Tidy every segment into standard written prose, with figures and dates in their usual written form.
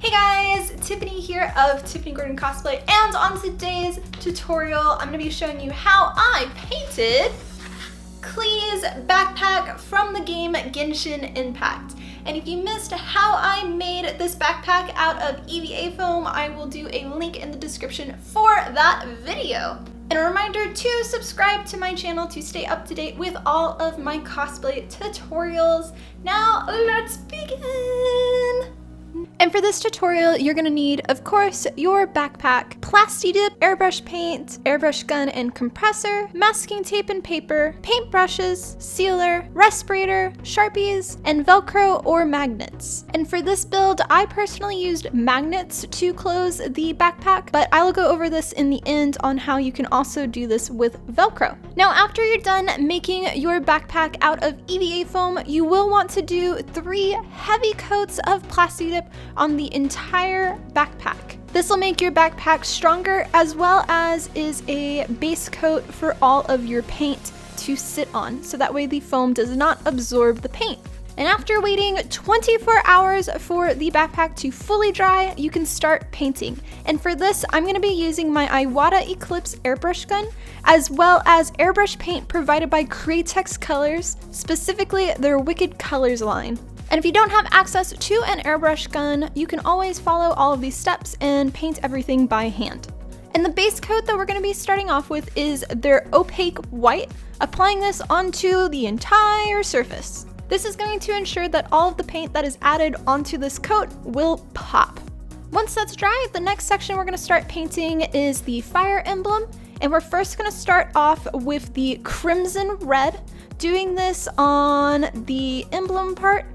Hey guys, Tiffany here of Tiffany Gordon Cosplay, and on today's tutorial, I'm going to be showing you how I painted Klee's backpack from the game Genshin Impact. And if you missed how I made this backpack out of EVA foam, I will do a link in the description for that video. And a reminder to subscribe to my channel to stay up to date with all of my cosplay tutorials. Now, let's begin! And for this tutorial, you're gonna need, of course, your backpack, Plastidip, airbrush paint, airbrush gun and compressor, masking tape and paper, paint brushes, sealer, respirator, Sharpies, and Velcro or magnets. And for this build, I personally used magnets to close the backpack, but I'll go over this in the end on how you can also do this with Velcro. Now, after you're done making your backpack out of EVA foam, you will want to do 3 heavy coats of Plastidip on the entire backpack. This will make your backpack stronger, as well as is a base coat for all of your paint to sit on, so that way the foam does not absorb the paint. And after waiting 24 hours for the backpack to fully dry, you can start painting. And for this, I'm going to be using my Iwata Eclipse airbrush gun, as well as airbrush paint provided by Createx Colors, specifically their Wicked Colors line. And if you don't have access to an airbrush gun, you can always follow all of these steps and paint everything by hand. And the base coat that we're going to be starting off with is their opaque white, applying this onto the entire surface. This is going to ensure that all of the paint that is added onto this coat will pop. Once that's dry, the next section we're going to start painting is the fire emblem, and we're first going to start off with the crimson red, doing this on the emblem part.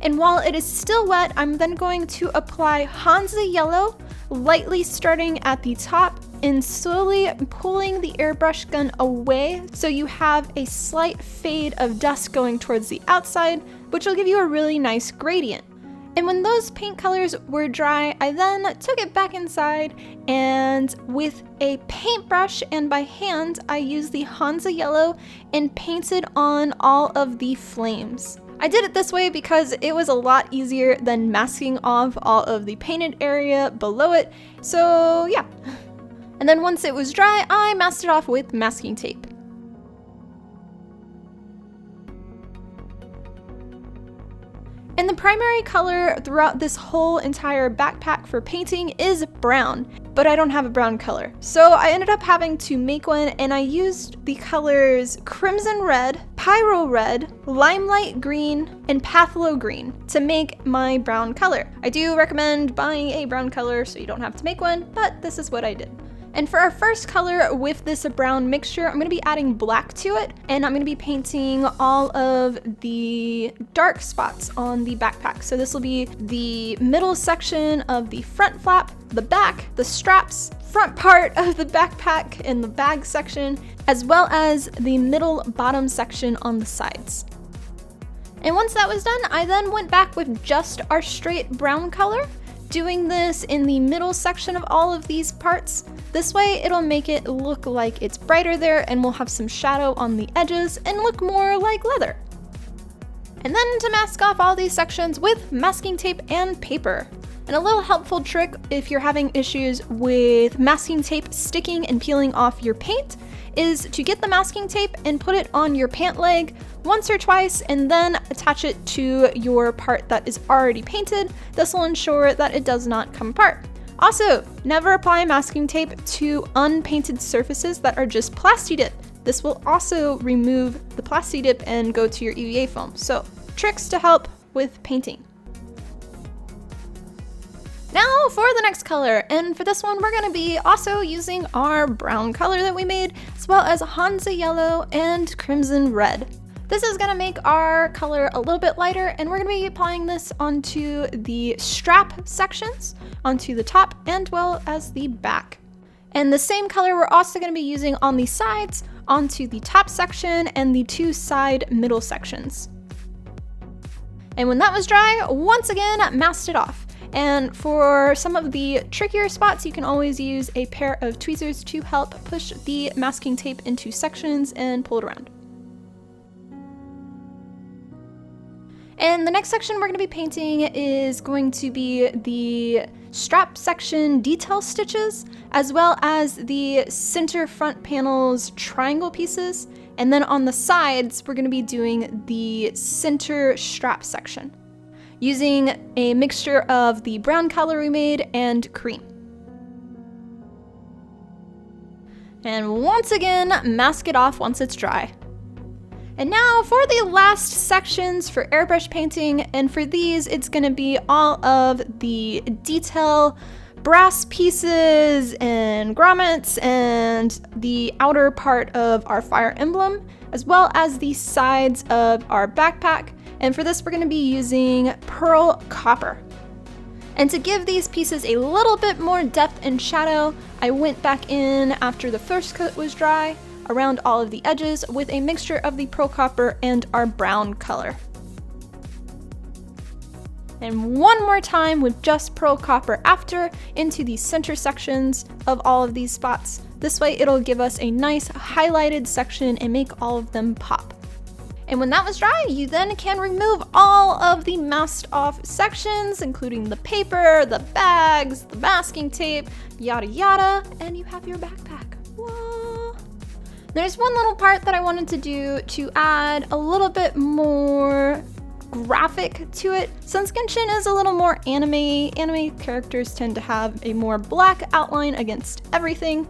And while it is still wet, I'm then going to apply Hansa yellow, lightly starting at the top and slowly pulling the airbrush gun away so you have a slight fade of dust going towards the outside, which will give you a really nice gradient. And when those paint colors were dry, I then took it back inside, and with a paintbrush and by hand, I used the Hansa yellow and painted on all of the flames. I did it this way because it was a lot easier than masking off all of the painted area below it, so yeah. And then once it was dry, I masked it off with masking tape. And the primary color throughout this whole entire backpack for painting is brown, but I don't have a brown color. So I ended up having to make one, and I used the colors Crimson Red, Pyro Red, Limelight Green, and Pathlo Green to make my brown color. I do recommend buying a brown color so you don't have to make one, but this is what I did. And for our first color with this brown mixture, I'm going to be adding black to it, and I'm going to be painting all of the dark spots on the backpack. So this will be the middle section of the front flap, the back, the straps, front part of the backpack and the bag section, as well as the middle bottom section on the sides. And once that was done, I then went back with just our straight brown color, doing this in the middle section of all of these parts. This way it'll make it look like it's brighter there, and we'll have some shadow on the edges and look more like leather. And then to mask off all these sections with masking tape and paper. And a little helpful trick if you're having issues with masking tape sticking and peeling off your paint is to get the masking tape and put it on your pant leg once or twice, and then attach it to your part that is already painted. This will ensure that it does not come apart. Also, never apply masking tape to unpainted surfaces that are just Plastidip. This will also remove the Plastidip and go to your EVA foam. So, tricks to help with painting. Now for the next color, and for this one we're going to be also using our brown color that we made, as well as Hansa yellow and crimson red. This is going to make our color a little bit lighter, and we're going to be applying this onto the strap sections, onto the top, and well as the back. And the same color we're also going to be using on the sides, onto the top section and the 2 side middle sections. And when that was dry, once again, masked it off. And for some of the trickier spots, you can always use a pair of tweezers to help push the masking tape into sections and pull it around. And the next section we're going to be painting is going to be the strap section detail stitches, as well as the center front panels triangle pieces. And then on the sides, we're going to be doing the center strap section, using a mixture of the brown color we made and cream. And once again, mask it off once it's dry. And now for the last sections for airbrush painting, and for these it's going to be all of the detail brass pieces and grommets and the outer part of our fire emblem, as well as the sides of our backpack. And for this we're going to be using pearl copper. And to give these pieces a little bit more depth and shadow, I went back in after the first coat was dry around all of the edges with a mixture of the pearl copper and our brown color. And one more time with just pearl copper after into the center sections of all of these spots. This way it'll give us a nice highlighted section and make all of them pop. And when that was dry, you then can remove all of the masked off sections, including the paper, the bags, the masking tape, yada yada, and you have your backpack. Whoa. There's one little part that I wanted to do to add a little bit more graphic to it. Since Genshin is a little more anime characters tend to have a more black outline against everything,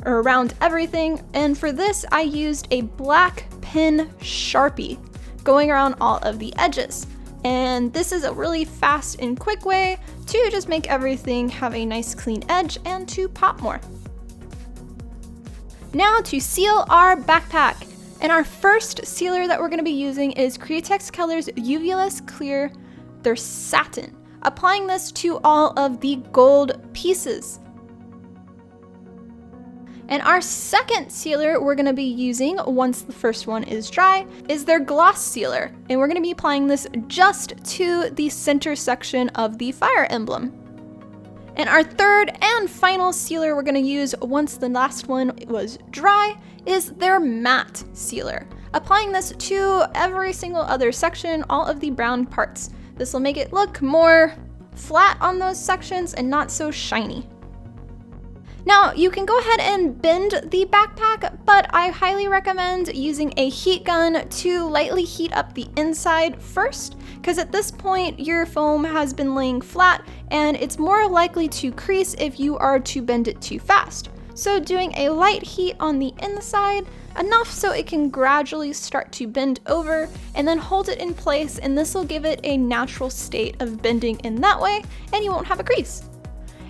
or around everything, and for this I used a black pen Sharpie going around all of the edges. And this is a really fast and quick way to just make everything have a nice clean edge and to pop more. Now to seal our backpack. And our first sealer that we're going to be using is Createx Colors Uvulous Clear. They're satin. Applying this to all of the gold pieces. And our second sealer we're going to be using once the first one is dry is their gloss sealer. And we're going to be applying this just to the center section of the fire emblem. And our third and final sealer we're going to use once the last one was dry is their matte sealer. Applying this to every single other section, all of the brown parts. This will make it look more flat on those sections and not so shiny. Now, you can go ahead and bend the backpack, but I highly recommend using a heat gun to lightly heat up the inside first, because at this point your foam has been laying flat and it's more likely to crease if you are to bend it too fast. So doing a light heat on the inside, enough so it can gradually start to bend over, and then hold it in place, and this will give it a natural state of bending in that way, and you won't have a crease.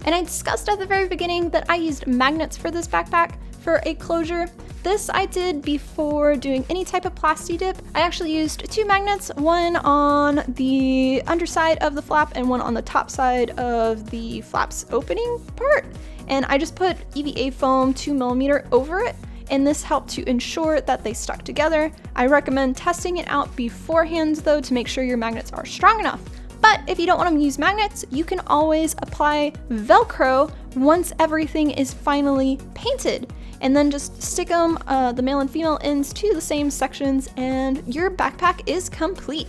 And I discussed at the very beginning that I used magnets for this backpack for a closure. This I did before doing any type of plasti dip. I actually used 2 magnets, one on the underside of the flap and one on the top side of the flap's opening part. And I just put EVA foam 2mm over it, and this helped to ensure that they stuck together. I recommend testing it out beforehand though to make sure your magnets are strong enough. But if you don't want to use magnets, you can always apply Velcro once everything is finally painted, and then just stick them, the male and female ends, to the same sections, and your backpack is complete.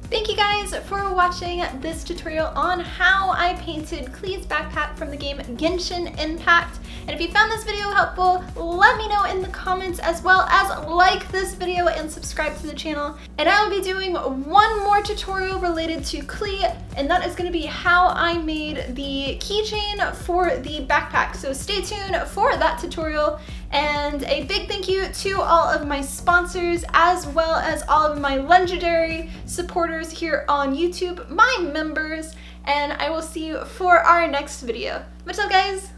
Thank you guys for watching this tutorial on how I painted Klee's backpack from the game Genshin Impact. And if you found this video helpful, let me know in the comments, as well as like this video and subscribe to the channel. And I will be doing one more tutorial related to Klee, and that is going to be how I made the keychain for the backpack. So stay tuned for that tutorial. And a big thank you to all of my sponsors, as well as all of my legendary supporters here on YouTube, my members, and I will see you for our next video. Much love, guys!